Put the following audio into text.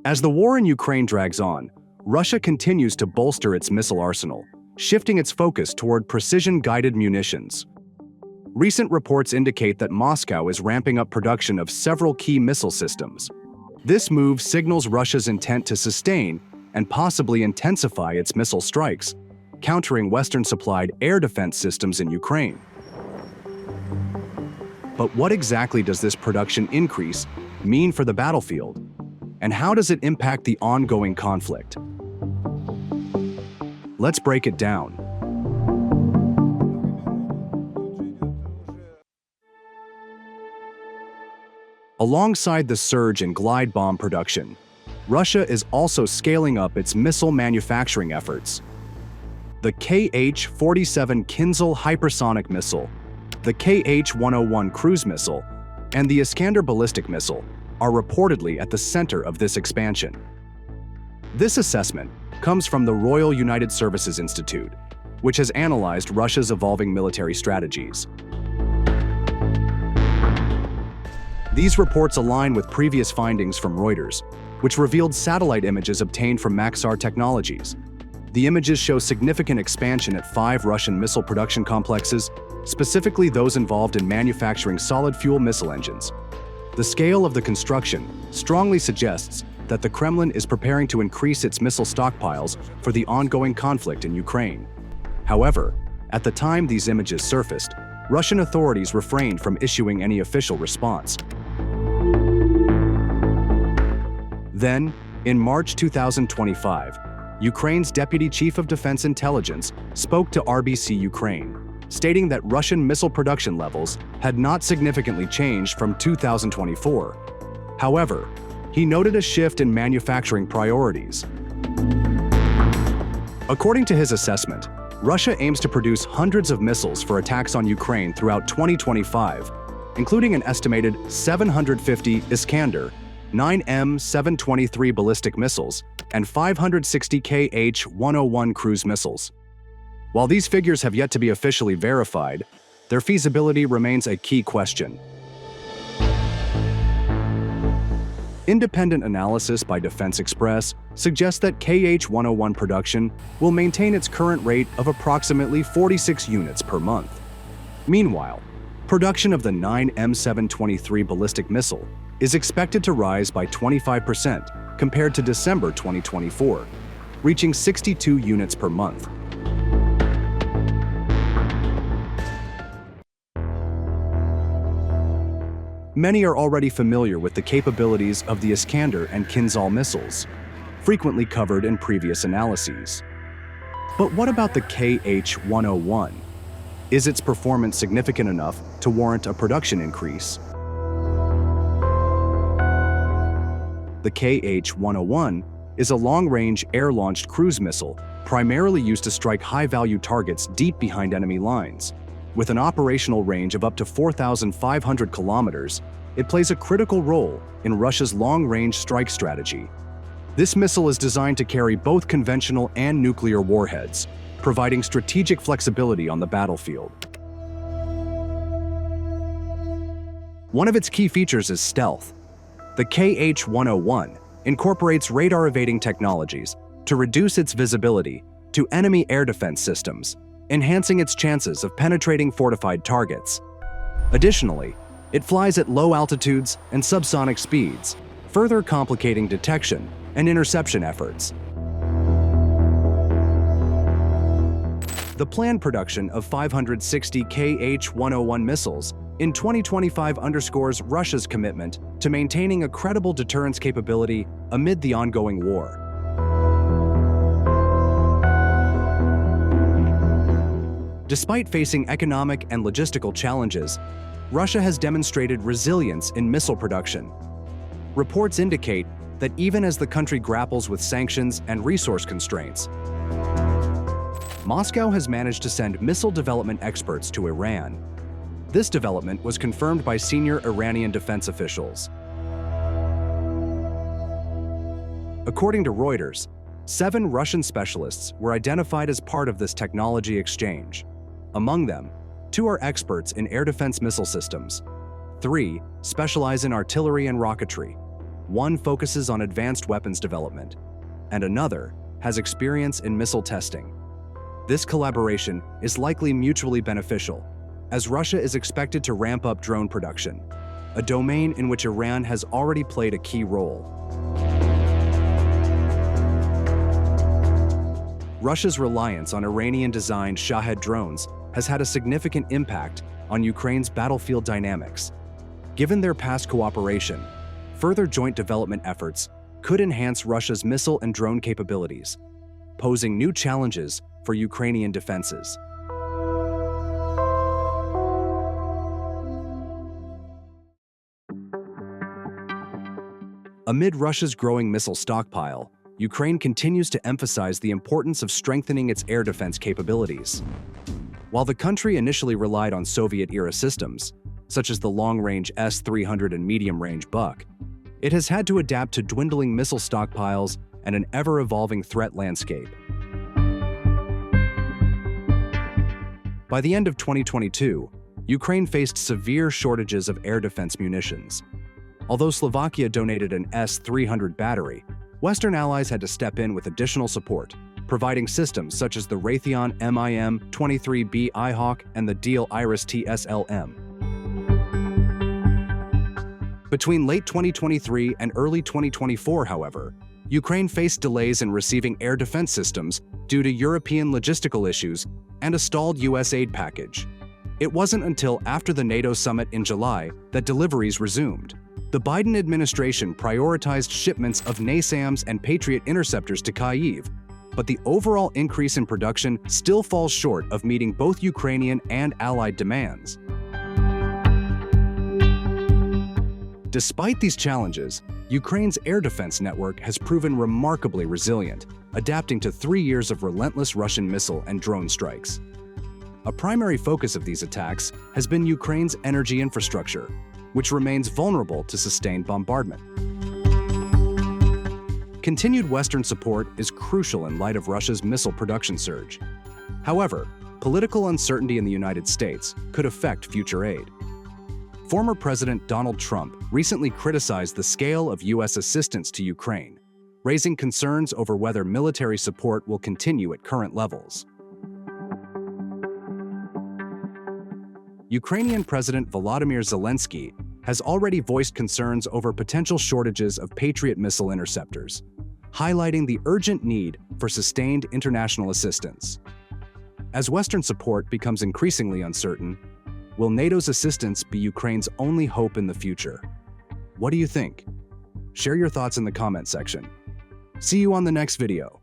As the war in Ukraine drags on, Russia continues to bolster its missile arsenal, shifting its focus toward precision-guided munitions. Recent reports indicate that Moscow is ramping up production of several key missile systems. This move signals Russia's intent to sustain and possibly intensify its missile strikes, countering Western-supplied air defense systems in Ukraine. But what exactly does this production increase mean for the battlefield? And how does it impact the ongoing conflict? Let's break it down. Alongside the surge in glide bomb production, Russia is also scaling up its missile manufacturing efforts. The Kh-47 Kinzhal hypersonic missile, the Kh-101 cruise missile, and the Iskander ballistic missile are reportedly at the center of this expansion. This assessment comes from the Royal United Services Institute, which has analyzed Russia's evolving military strategies. These reports align with previous findings from Reuters, which revealed satellite images obtained from Maxar Technologies. The images show significant expansion at 5 Russian missile production complexes, specifically those involved in manufacturing solid-fuel missile engines. The scale of the construction strongly suggests that the Kremlin is preparing to increase its missile stockpiles for the ongoing conflict in Ukraine. However, at the time these images surfaced, Russian authorities refrained from issuing any official response. Then, in March 2025, Ukraine's Deputy Chief of Defense Intelligence spoke to RBC Ukraine, stating that Russian missile production levels had not significantly changed from 2024. However, he noted a shift in manufacturing priorities. According to his assessment, Russia aims to produce hundreds of missiles for attacks on Ukraine throughout 2025, including an estimated 750 Iskander, 9 M723 ballistic missiles, and 560 Kh-101 cruise missiles. While these figures have yet to be officially verified, their feasibility remains a key question. Independent analysis by Defense Express suggests that Kh-101 production will maintain its current rate of approximately 46 units per month. Meanwhile, production of the 9 M723 ballistic missile is expected to rise by 25% compared to December 2024, reaching 62 units per month. Many are already familiar with the capabilities of the Iskander and Kinzhal missiles, frequently covered in previous analyses. But what about the Kh-101? Is its performance significant enough to warrant a production increase? The Kh-101 is a long-range air-launched cruise missile primarily used to strike high-value targets deep behind enemy lines. With an operational range of up to 4,500 kilometers, it plays a critical role in Russia's long-range strike strategy. This missile is designed to carry both conventional and nuclear warheads, providing strategic flexibility on the battlefield. One of its key features is stealth. The Kh-101 incorporates radar-evading technologies to reduce its visibility to enemy air defense systems, enhancing its chances of penetrating fortified targets. Additionally, it flies at low altitudes and subsonic speeds, further complicating detection and interception efforts. The planned production of 560 Kh-101 missiles in 2025 underscores Russia's commitment to maintaining a credible deterrence capability amid the ongoing war. Despite facing economic and logistical challenges, Russia has demonstrated resilience in missile production. Reports indicate that even as the country grapples with sanctions and resource constraints, Moscow has managed to send missile development experts to Iran. This development was confirmed by senior Iranian defense officials. According to Reuters, 7 Russian specialists were identified as part of this technology exchange. Among them, 2 are experts in air defense missile systems, 3 specialize in artillery and rocketry, One focuses on advanced weapons development, and another has experience in missile testing. This collaboration is likely mutually beneficial, as Russia is expected to ramp up drone production, a domain in which Iran has already played a key role. Russia's reliance on Iranian-designed Shahed drones has had a significant impact on Ukraine's battlefield dynamics. Given their past cooperation, further joint development efforts could enhance Russia's missile and drone capabilities, posing new challenges for Ukrainian defenses. Amid Russia's growing missile stockpile, Ukraine continues to emphasize the importance of strengthening its air defense capabilities. While the country initially relied on Soviet-era systems, such as the long-range S-300 and medium-range Buk, it has had to adapt to dwindling missile stockpiles and an ever-evolving threat landscape. By the end of 2022, Ukraine faced severe shortages of air defense munitions. Although Slovakia donated an S-300 battery, Western allies had to step in with additional support, providing systems such as the Raytheon MIM-23B IHawk and the Diehl Iris TSLM. Between late 2023 and early 2024, however, Ukraine faced delays in receiving air defense systems due to European logistical issues and a stalled U.S. aid package. It wasn't until after the NATO summit in July that deliveries resumed. The Biden administration prioritized shipments of NASAMS and Patriot interceptors to Kyiv, but the overall increase in production still falls short of meeting both Ukrainian and Allied demands. Despite these challenges, Ukraine's air defense network has proven remarkably resilient, adapting to 3 years of relentless Russian missile and drone strikes. A primary focus of these attacks has been Ukraine's energy infrastructure, which remains vulnerable to sustained bombardment. Continued Western support is crucial in light of Russia's missile production surge. However, political uncertainty in the United States could affect future aid. Former President Donald Trump recently criticized the scale of U.S. assistance to Ukraine, raising concerns over whether military support will continue at current levels. Ukrainian President Volodymyr Zelensky has already voiced concerns over potential shortages of Patriot missile interceptors, highlighting the urgent need for sustained international assistance. As Western support becomes increasingly uncertain, will NATO's assistance be Ukraine's only hope in the future? What do you think? Share your thoughts in the comment section. See you on the next video.